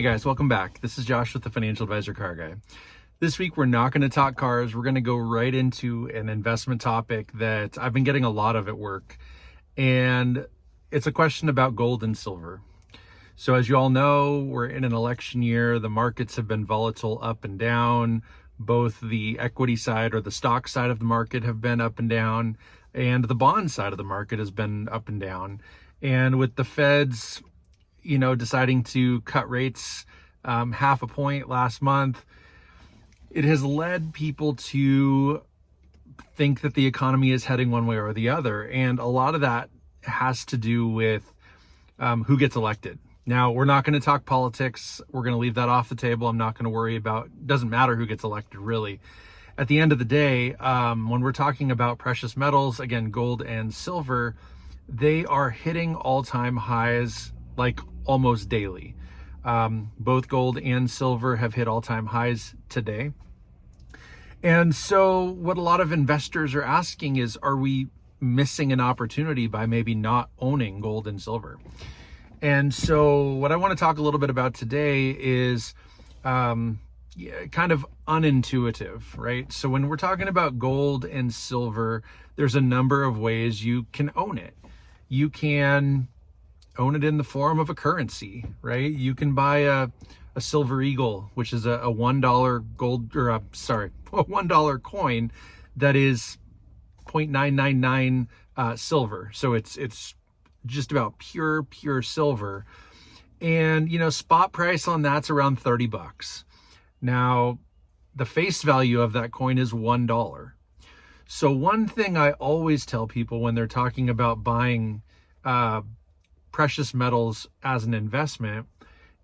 Hey guys, welcome back. This is Josh with the Financial Advisor Car Guy. This week we're not going to talk cars. We're going to go right into an investment topic that I've been getting a lot of at work. And it's a question about gold and silver. So as you all know, we're in an election year. The markets have been volatile up and down. Both the equity side or the stock side of the market have been up and down, and the bond side of the market has been up and down. And with the Feds, deciding to cut rates half a point last month, it has led people to think that the economy is heading one way or the other. And a lot of that has to do with who gets elected. Now, we're not going to talk politics. We're going to leave that off the table. I'm not going to worry about, doesn't matter who gets elected, really. At the end of the day, when we're talking about precious metals, again, gold and silver, they are hitting all-time highs like almost daily. Both gold and silver have hit all-time highs today. And so what a lot of investors are asking is, are we missing an opportunity by maybe not owning gold and silver? And so what I want to talk a little bit about today is kind of unintuitive, right? So when we're talking about gold and silver, there's a number of ways you can own it. You can own it in the form of a currency, right? You can buy a silver eagle, which is a $1 gold, or a $1 coin that is 0.999 silver. So it's just about pure silver. And, spot price on that's around $30. Now, the face value of that coin is $1. So one thing I always tell people when they're talking about buying precious metals as an investment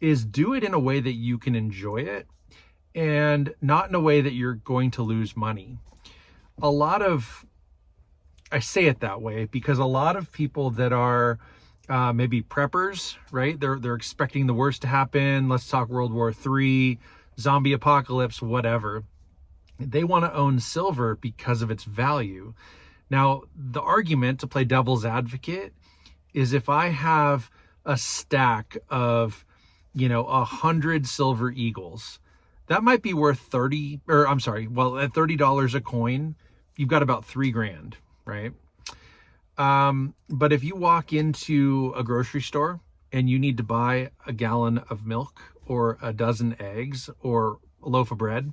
is do it in a way that you can enjoy it and not in a way that you're going to lose money. I say it that way because a lot of people that are maybe preppers, right? They're expecting the worst to happen. Let's talk World War III, zombie apocalypse, whatever. They want to own silver because of its value. Now, the argument, to play devil's advocate, is if I have a stack of 100 silver eagles, that might be worth at $30 a coin, you've got about $3,000, right? But if you walk into a grocery store and you need to buy a gallon of milk or a dozen eggs or a loaf of bread,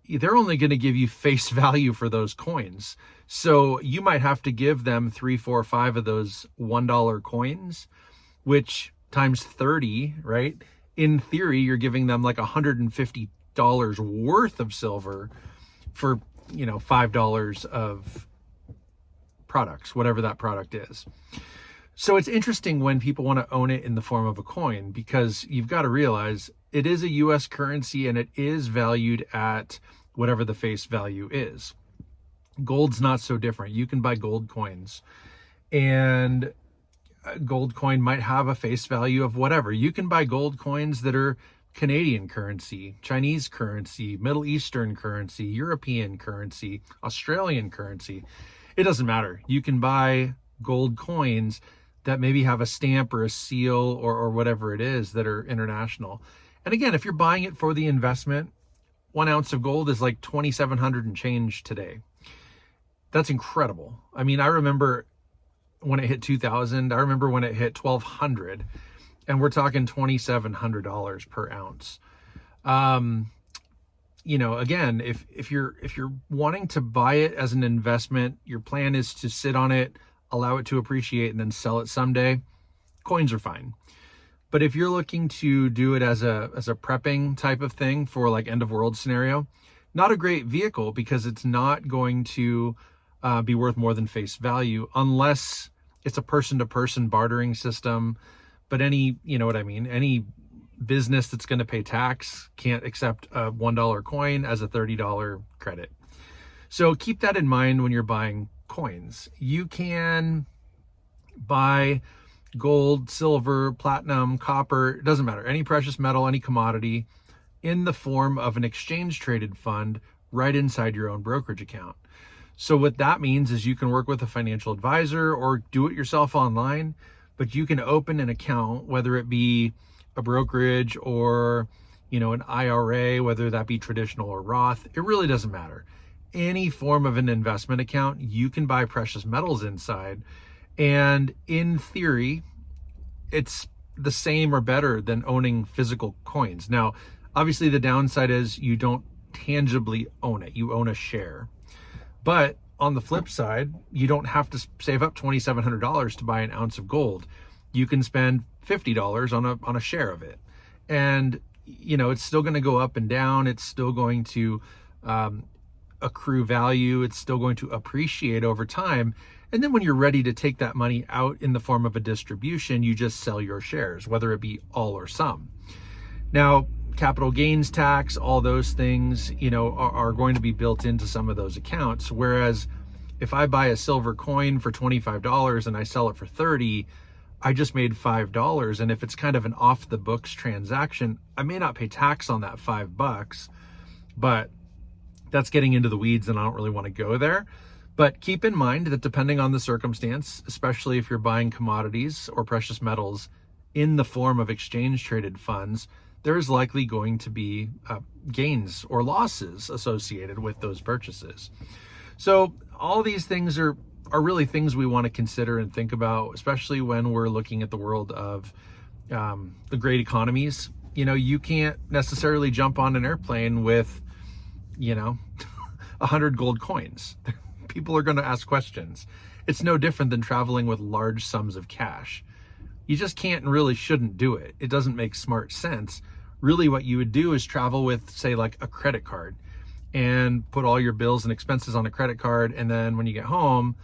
they're only going to give you face value for those coins. So you might have to give them 3, 4, 5 of those $1 coins, which times 30, right? In theory, you're giving them like $150 worth of silver for, $5 of products, whatever that product is. So it's interesting when people want to own it in the form of a coin, because you've got to realize it is a US currency and it is valued at whatever the face value is. Gold's not so different. You can buy gold coins, and a gold coin might have a face value of whatever. You can buy gold coins that are Canadian currency, Chinese currency, Middle Eastern currency, European currency, Australian currency. It doesn't matter. You can buy gold coins that maybe have a stamp or a seal or whatever it is that are international. And again, if you're buying it for the investment, 1 ounce of gold is like $2,700 and change today. That's incredible. I mean, I remember when it hit 2000, I remember when it hit 1200, and we're talking $2,700 per ounce. Again, if you're wanting to buy it as an investment, your plan is to sit on it, allow it to appreciate, and then sell it someday, coins are fine. But if you're looking to do it as a prepping type of thing for like end of world scenario, not a great vehicle, because it's not going to be worth more than face value unless it's a person-to-person bartering system. But any business that's going to pay tax can't accept a $1 coin as a $30 credit. So keep that in mind when you're buying coins. You can buy gold, silver, platinum, copper, it doesn't matter, any precious metal, any commodity, in the form of an exchange traded fund right inside your own brokerage account. So what that means is you can work with a financial advisor or do it yourself online, but you can open an account, whether it be a brokerage or, an IRA, whether that be traditional or Roth, it really doesn't matter. Any form of an investment account, you can buy precious metals inside. And in theory, it's the same or better than owning physical coins. Now, obviously the downside is you don't tangibly own it. You own a share. But on the flip side, you don't have to save up $2,700 to buy an ounce of gold. You can spend $50 on a share of it. And, it's still going to go up and down. It's still going to accrue value. It's still going to appreciate over time. And then when you're ready to take that money out in the form of a distribution, you just sell your shares, whether it be all or some. Now, capital gains tax, all those things, are going to be built into some of those accounts. Whereas if I buy a silver coin for $25 and I sell it for $30, I just made $5. And if it's kind of an off the books transaction, I may not pay tax on that $5, but that's getting into the weeds and I don't really want to go there. But keep in mind that depending on the circumstance, especially if you're buying commodities or precious metals in the form of exchange traded funds, there is likely going to be gains or losses associated with those purchases. So all these things are really things we want to consider and think about, especially when we're looking at the world of the great economies. You can't necessarily jump on an airplane with, 100 gold coins. People are going to ask questions. It's no different than traveling with large sums of cash. You just can't and really shouldn't do it. It doesn't make smart sense. Really what you would do is travel with, say, like a credit card and put all your bills and expenses on a credit card. And then when you get home,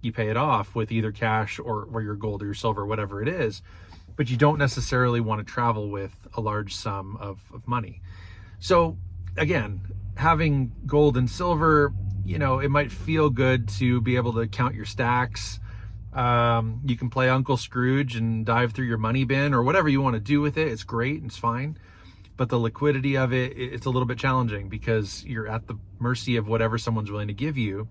you pay it off with either cash or your gold or your silver, whatever it is. But you don't necessarily want to travel with a large sum of money. So again, having gold and silver, it might feel good to be able to count your stacks. You can play Uncle Scrooge and dive through your money bin or whatever you want to do with it. It's great. It's fine. But the liquidity of it's a little bit challenging because you're at the mercy of whatever someone's willing to give you.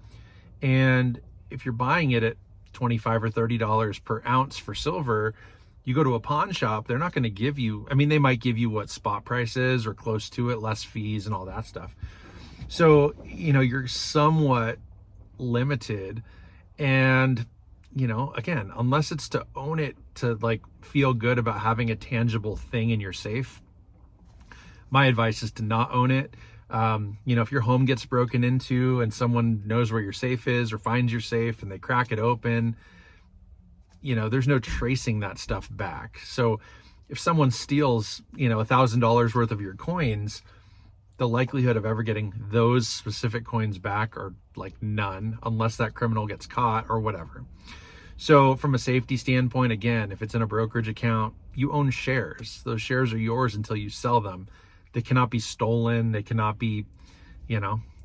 And if you're buying it at $25 or $30 per ounce for silver, you go to a pawn shop, they're not going to give you, they might give you what spot price is or close to it, less fees and all that stuff. So, you're somewhat limited. And, again, unless it's to own it, to like feel good about having a tangible thing in your safe, my advice is to not own it. If your home gets broken into and someone knows where your safe is or finds your safe and they crack it open, there's no tracing that stuff back. So if someone steals, $1,000 worth of your coins, the likelihood of ever getting those specific coins back are like none, unless that criminal gets caught or whatever. So from a safety standpoint, again, if it's in a brokerage account, you own shares. Those shares are yours until you sell them. They cannot be stolen. They cannot be,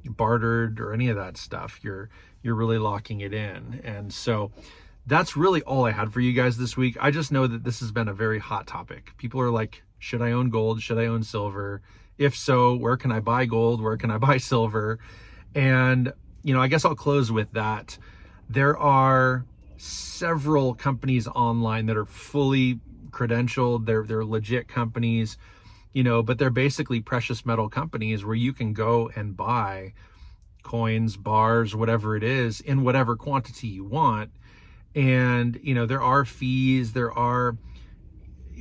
bartered or any of that stuff. You're really locking it in. And so that's really all I had for you guys this week. I just know that this has been a very hot topic. People are like, should I own gold? Should I own silver? If so, where can I buy gold? Where can I buy silver? And, I guess I'll close with that. There are several companies online that are fully credentialed. They're legit companies, but they're basically precious metal companies where you can go and buy coins, bars, whatever it is, in whatever quantity you want. And, there are fees,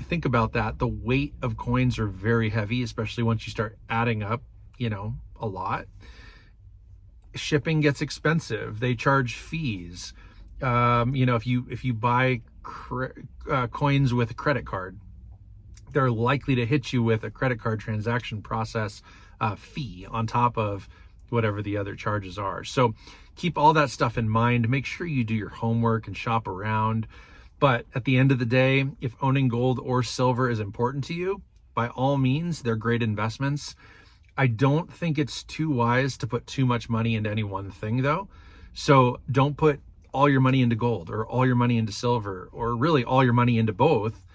think about that. The weight of coins are very heavy, especially once you start adding up, a lot. Shipping gets expensive. They charge fees. If you buy coins with a credit card, they're likely to hit you with a credit card transaction process fee on top of whatever the other charges are. So keep all that stuff in mind. Make sure you do your homework and shop around. But at the end of the day, if owning gold or silver is important to you, by all means, they're great investments. I don't think it's too wise to put too much money into any one thing, though. So don't put all your money into gold or all your money into silver or really all your money into both.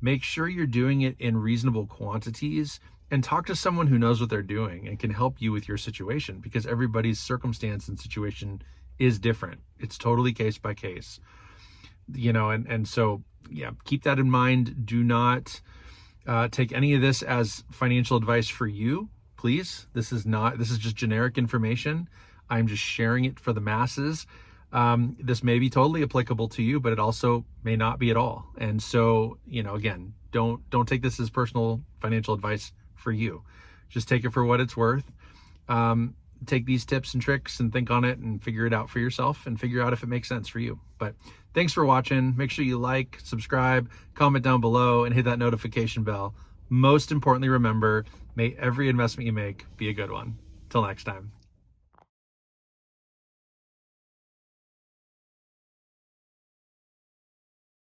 Make sure you're doing it in reasonable quantities and talk to someone who knows what they're doing and can help you with your situation, because everybody's circumstance and situation is different. It's totally case by case. And so, yeah, keep that in mind. Do not take any of this as financial advice for you, please. This is just generic information. I'm just sharing it for the masses. This may be totally applicable to you, but it also may not be at all. And so, again, don't take this as personal financial advice for you. Just take it for what it's worth. Take these tips and tricks and think on it and figure it out for yourself and figure out if it makes sense for you. But thanks for watching. Make sure you like, subscribe, comment down below, and hit that notification bell. Most importantly, remember, may every investment you make be a good one. Till next time.